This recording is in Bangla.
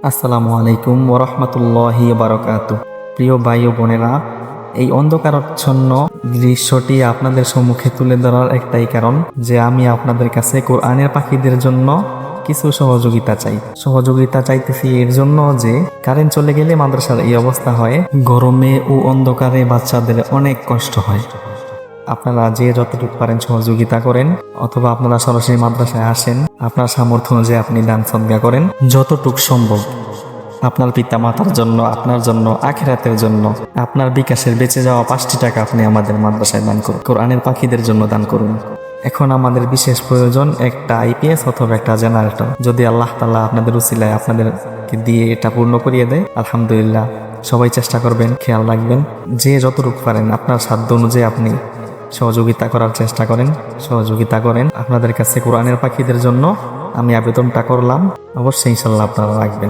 আসসালামু আলাইকুম ওরহমতুল্লাহি বারাকাতু। প্রিয় ভাই ও বোনেরা, এই অন্ধকারাচ্ছন্ন দৃশ্যটি আপনাদের সম্মুখে তুলে ধরার একটাই কারণ যে আমি আপনাদের কাছে কোরআনের পাখিদের জন্য কিছু সহযোগিতা চাইতেছি এর জন্য যে কারেন্ট চলে গেলে মাদ্রাসার এই অবস্থা হয়। গরমে ও অন্ধকারে বাচ্চাদের অনেক কষ্ট হয়। আপনারা যে যতটুকু পারেন সহযোগিতা করেন, অথবা আপনারা সরাসরি মাদ্রাসায় আসেন, আপনার সামর্থ্য অনুযায়ী আপনি দান সদকা করেন যতটুকু সম্ভব। আপনার পিতা মাতার জন্য, আপনার জন্য, আখিরাতের জন্য আপনার বিকাশের বেঁচে যাওয়া 5টি টাকা আপনি আমাদের মাদ্রাসায় দান করুন, কোরআনের পাখিদের জন্য দান করুন। এখন আমাদের বিশেষ প্রয়োজন একটা আইপিএস অথবা একটা জেনারেটর। যদি আল্লাহ তাআলা আপনাদের উসিলায় আপনাদেরকে দিয়ে এটা পূর্ণ করিয়ে দেয়, আলহামদুলিল্লাহ। সবাই চেষ্টা করবেন, খেয়াল রাখবেন, যে যতটুকু পারেন আপনার সাধ্য অনুযায়ী আপনি সহযোগিতা করার চেষ্টা করেন, সহযোগিতা করেন। আপনাদের কাছে কোরআনের পাখিদের জন্য আমি আবেদনটা করলাম, অবশ্যই ইনশাল্লাহ আপনারা রাখবেন।